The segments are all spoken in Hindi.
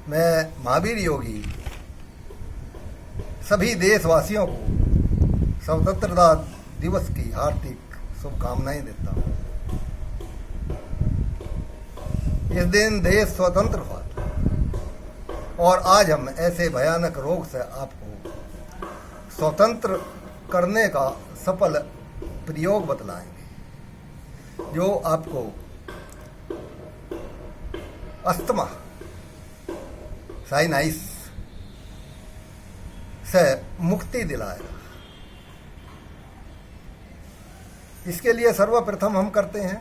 मैं महावीर योगी सभी देशवासियों को स्वतंत्रता दिवस की हार्दिक शुभकामनाएं देता हूँ। इस दिन देश स्वतंत्र हुआ था और आज हम ऐसे भयानक रोग से आपको स्वतंत्र करने का सफल प्रयोग बतलाएंगे जो आपको अस्थमा साइनाइस से मुक्ति दिलाएगा। इसके लिए सर्वप्रथम हम करते हैं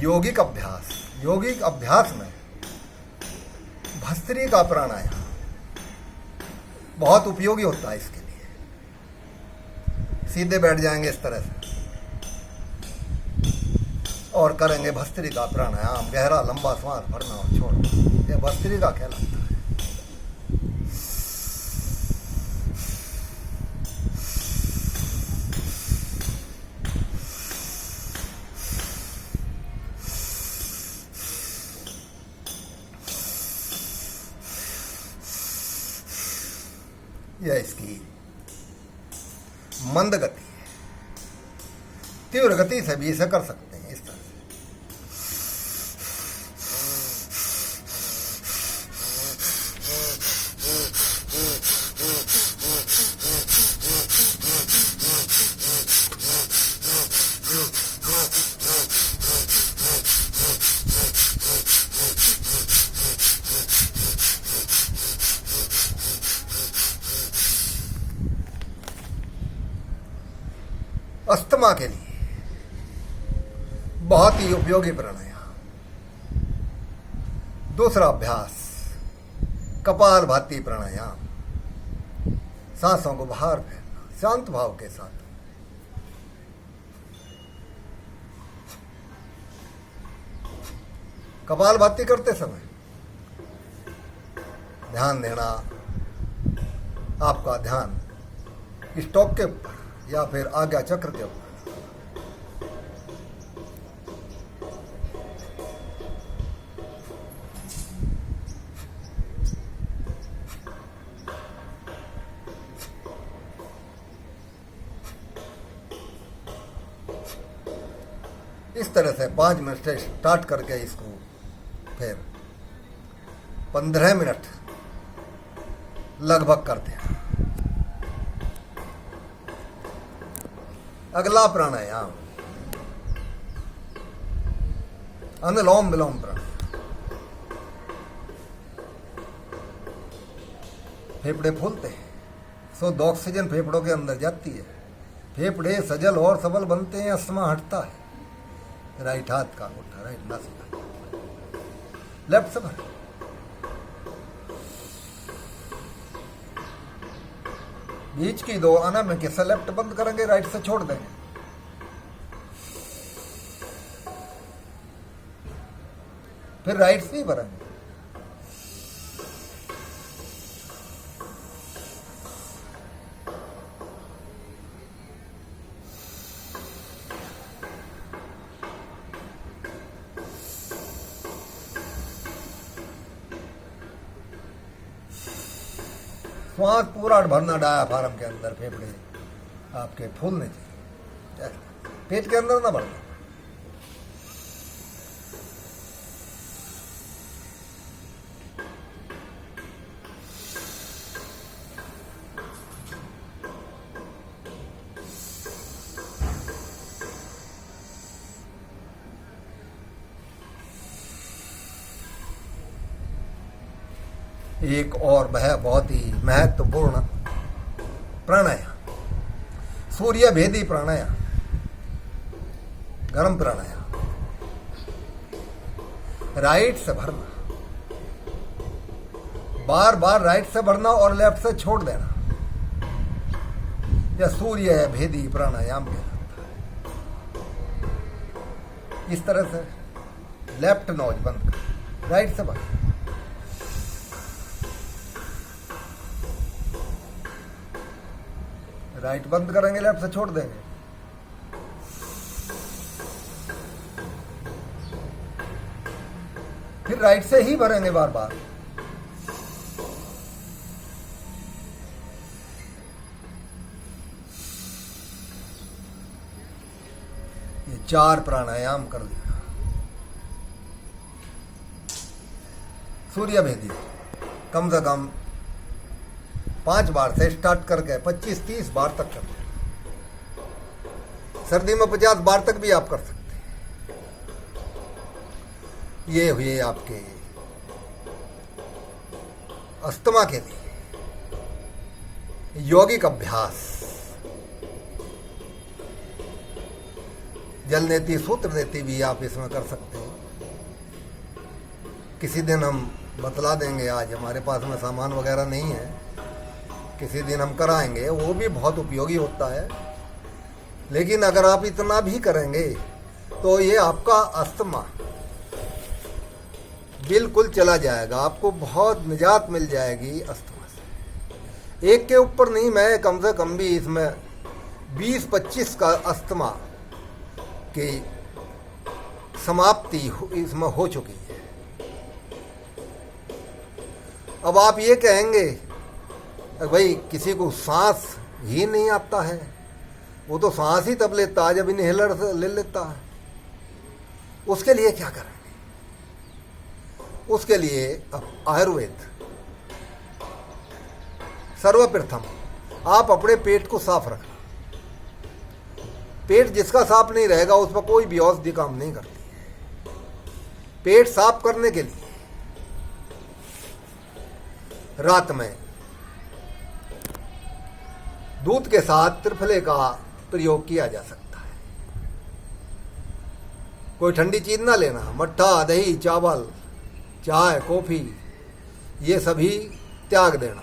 यौगिक अभ्यास। यौगिक अभ्यास में भस्त्री का प्राणायाम बहुत उपयोगी होता है। इसके लिए सीधे बैठ जाएंगे इस तरह से और करेंगे भस्त्री का प्राणायाम। गहरा लंबा श्वास भरना और छोड़ना, यह भस्त्री का कहलाता है। यह इसकी मंद गति है। तीव्र गति से भी इसे कर सकते हैं इस तरह से। अस्थमा के लिए बहुत ही उपयोगी प्राणायाम। दूसरा अभ्यास कपालभाति प्राणायाम। सांसों को बाहर फेरना शांत भाव के साथ। कपालभाति करते समय ध्यान देना, आपका ध्यान स्टॉक के ऊपर या फिर आज्ञा चक्र के ऊपर। इस तरह से 5 मिनट से स्टार्ट करके इसको फिर 15 मिनट लगभग करते हैं। अगला प्राणायाम अनुलोम विलोम प्राणायाम। फेफड़े फूलते हैं, शुद्ध ऑक्सीजन फेफड़ों के अंदर जाती है। फेफड़े सजल और सबल बनते हैं, अस्थमा हटता है। राइट हाथ का अंगूठा राइट नासिका, लेफ्ट से भर। बीच की 2 आना में कैसे लेफ्ट बंद करेंगे, राइट से छोड़ देंगे। फिर राइट से ही भरेंगे। श्वास पूरा भरना डायाफ्राम के अंदर। फेफड़े आपके फूलने चाहिए, पेट के अंदर ना भरना। एक और वह बहुत ही महत्वपूर्ण प्राणायाम सूर्य भेदी प्राणायाम, गर्म प्राणायाम। राइट से भरना, बार बार राइट से भरना और लेफ्ट से छोड़ देना। यह सूर्य भेदी प्राणायाम कहलाता है। इस तरह से लेफ्ट नोज बंद कर राइट से भरना। राइट बंद करेंगे, लेफ्ट से छोड़ देंगे। फिर राइट से ही भरेंगे बार बार। ये 4 प्राणायाम कर लिया। सूर्य भेदी कम से कम 5 बार से स्टार्ट करके 25-30 बार तक कर लिया। सर्दी में 50 बार तक भी आप कर सकते हैं। ये हुए आपके अस्थमा के लिए यौगिक अभ्यास। जल नेति सूत्र नेति भी आप इसमें कर सकते हैं। किसी दिन हम बतला देंगे, आज हमारे पास में सामान वगैरह नहीं है, किसी दिन हम कराएंगे, वो भी बहुत उपयोगी होता है। लेकिन अगर आप इतना भी करेंगे तो ये आपका अस्थमा बिल्कुल चला जाएगा, आपको बहुत निजात मिल जाएगी अस्थमा से। एक के ऊपर नहीं, मैं कम से कम भी इसमें 20-25 का अस्थमा की समाप्ति इसमें हो चुकी है। अब आप ये कहेंगे भाई किसी को सांस ही नहीं आता है, वो तो सांस ही तब लेता है जब इनहेलर से ले लेता है। उसके लिए क्या करेंगे? उसके लिए अब आयुर्वेद। सर्वप्रथम आप अपने पेट को साफ रखना। पेट जिसका साफ नहीं रहेगा उस पर कोई भी औषधि काम नहीं करती है। पेट साफ करने के लिए रात में दूध के साथ त्रिफले का प्रयोग किया जा सकता है। कोई ठंडी चीज ना लेना, मट्ठा, दही, चावल, चाय, कॉफी, ये सभी त्याग देना।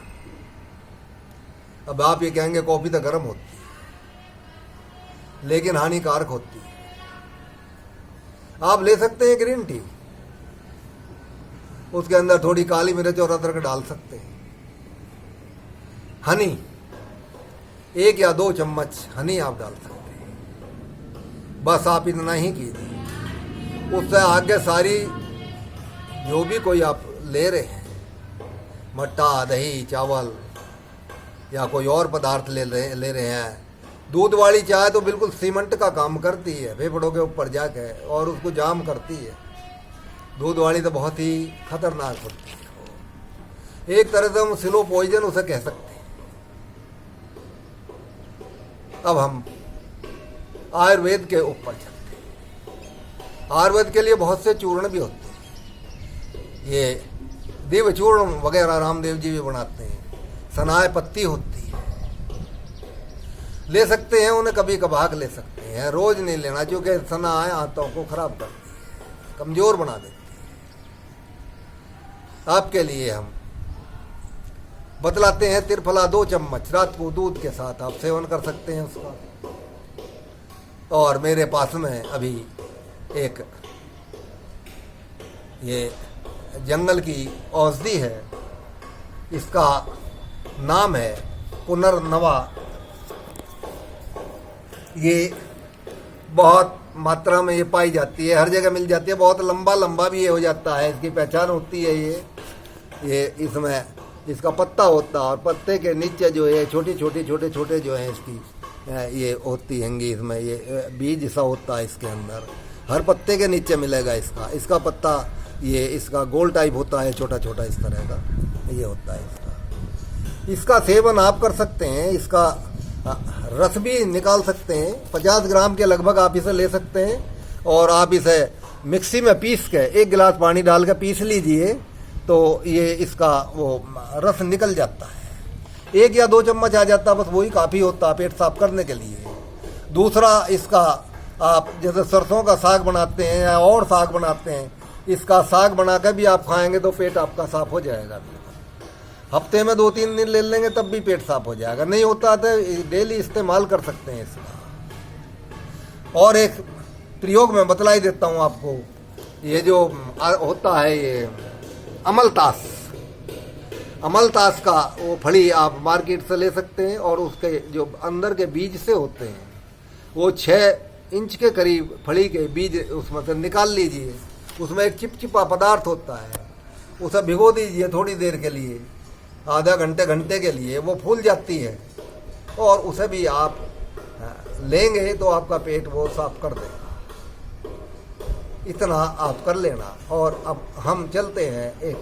अब आप ये कहेंगे कॉफी तो गर्म होती है, लेकिन हानिकारक होती है। आप ले सकते हैं ग्रीन टी, उसके अंदर थोड़ी काली मिर्च और अदरक डाल सकते हैं। हनी 1 या 2 चम्मच हनी आप डाल सकते हैं। बस आप इतना ही कीजिए। उससे आगे सारी जो भी कोई आप ले रहे हैं, मट्ठा, दही, चावल या कोई और पदार्थ ले रहे हैं। दूध वाली चाय तो बिल्कुल सीमेंट का काम करती है, फेफड़ों के ऊपर जाके और उसको जाम करती है। दूध वाली तो बहुत ही खतरनाक होती है। एक तरह से हम स्लो पॉइजन उसे कह सकते हैं। अब हम आयुर्वेद के ऊपर चलते हैं। आयुर्वेद के लिए बहुत से चूर्ण भी होते हैं। ये देव चूर्ण वगैरह रामदेव जी भी बनाते हैं। सनाय पत्ती होती है, ले सकते हैं, उन्हें कभी कभार ले सकते हैं। रोज नहीं लेना, क्योंकि सनाय आंतों को खराब करती है, कमजोर बना देती है। आपके लिए हम बतलाते हैं त्रिफला 2 चम्मच रात को दूध के साथ आप सेवन कर सकते हैं उसका। और मेरे पास में अभी एक ये जंगल की औषधि है, इसका नाम है पुनर्नवा। ये बहुत मात्रा में ये पाई जाती है, हर जगह मिल जाती है। बहुत लंबा लंबा भी ये हो जाता है, इसकी पहचान होती है। ये इसमें इसका पत्ता होता है और पत्ते के नीचे जो है छोटे छोटे जो है इसकी ये होती हैंगी। इसमें ये बीज सा होता है इसके अंदर, हर पत्ते के नीचे मिलेगा इसका पत्ता। ये इसका गोल टाइप होता है, छोटा छोटा इस तरह का ये होता है इसका सेवन आप कर सकते हैं। इसका रस भी निकाल सकते हैं। 50 ग्राम के लगभग आप इसे ले सकते हैं और आप इसे मिक्सी में पीस के 1 गिलास पानी डाल के पीस लीजिए, तो ये इसका वो रस निकल जाता है। 1 या 2 चम्मच आ जाता है, बस वही काफ़ी होता है पेट साफ करने के लिए। दूसरा, इसका आप जैसे सरसों का साग बनाते हैं या और साग बनाते हैं, इसका साग बना कर भी आप खाएंगे तो पेट आपका साफ हो जाएगा। हफ्ते में 2-3 दिन ले लेंगे तब भी पेट साफ हो जाएगा। नहीं होता तो डेली इस्तेमाल कर सकते हैं इसका। और एक प्रयोग में बतला ही देता हूँ आपको। ये जो होता है ये अमलतास का वो फली आप मार्केट से ले सकते हैं और उसके जो अंदर के बीज से होते हैं वो 6 इंच के करीब फली के बीज उसमें से निकाल लीजिए। उसमें एक चिपचिपा पदार्थ होता है, उसे भिगो दीजिए थोड़ी देर के लिए, आधा घंटे के लिए। वो फूल जाती है और उसे भी आप लेंगे तो आपका पेट वो साफ कर देगा। इतना आप कर लेना। और अब हम चलते हैं एक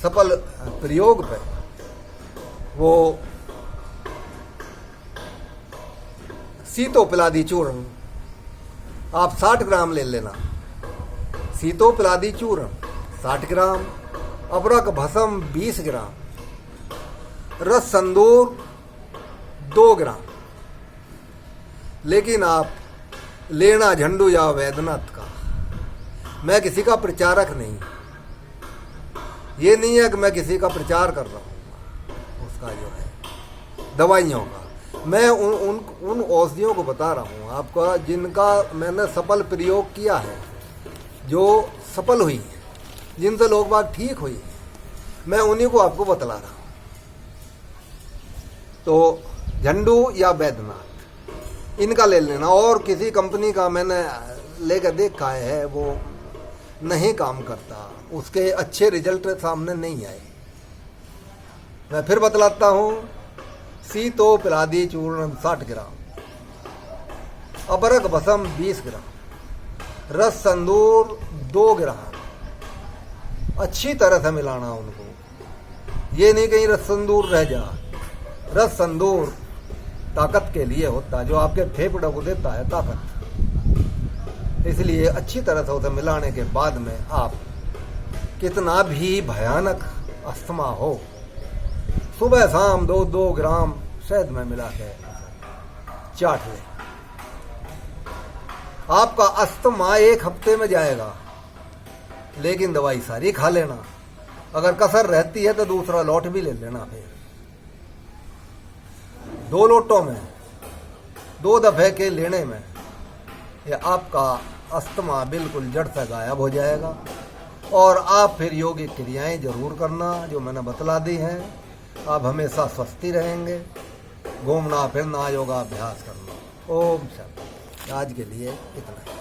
सफल प्रयोग पे। वो सीतोपलादी चूर्ण आप 60 ग्राम ले लेना। सीतोपलादी चूर्ण 60 ग्राम, अबरक भस्म 20 ग्राम, रस संदूर 2 ग्राम। लेकिन आप लेना झंडू या वैद्यनाथ का। मैं किसी का प्रचारक नहीं, ये नहीं है कि मैं किसी का प्रचार कर रहा हूँ उसका जो है दवाइयों का। मैं उन औषधियों को बता रहा हूँ आपका जिनका मैंने सफल प्रयोग किया है, जो सफल हुई है, जिनसे लोग बात ठीक हुई, मैं उन्हीं को आपको बतला रहा हूँ। तो झंडू या वैद्यनाथ इनका ले लेना। और किसी कंपनी का मैंने लेकर देखा है वो नहीं काम करता, उसके अच्छे रिजल्ट सामने नहीं आए। मैं फिर बतलाता हूँ, सीतोपलादी चूर्ण 60 ग्राम, अबरक भस्म 20 ग्राम, रस संदूर 2 ग्राम। अच्छी तरह से मिलाना उनको, ये नहीं कहीं रस संदूर रह जा। रस संदूर ताकत के लिए होता है, जो आपके फेफड़ों को देता है ताकत। इसलिए अच्छी तरह से उसे मिलाने के बाद में आप कितना भी भयानक अस्थमा हो, सुबह शाम 2-2 ग्राम शहद में मिला के चाट ले। आपका अस्थमा 1 हफ्ते में जाएगा, लेकिन दवाई सारी खा लेना। अगर कसर रहती है तो दूसरा लौट भी ले लेना। फिर 2 लोटों में 2 दफे के लेने में ये आपका अस्थमा बिल्कुल जड़ से गायब हो जाएगा। और आप फिर योगिक क्रियाएं जरूर करना जो मैंने बतला दी हैं। आप हमेशा स्वस्थ ही रहेंगे। घूमना फिरना, योगाभ्यास करना। ओम शांति। आज के लिए इतना ही।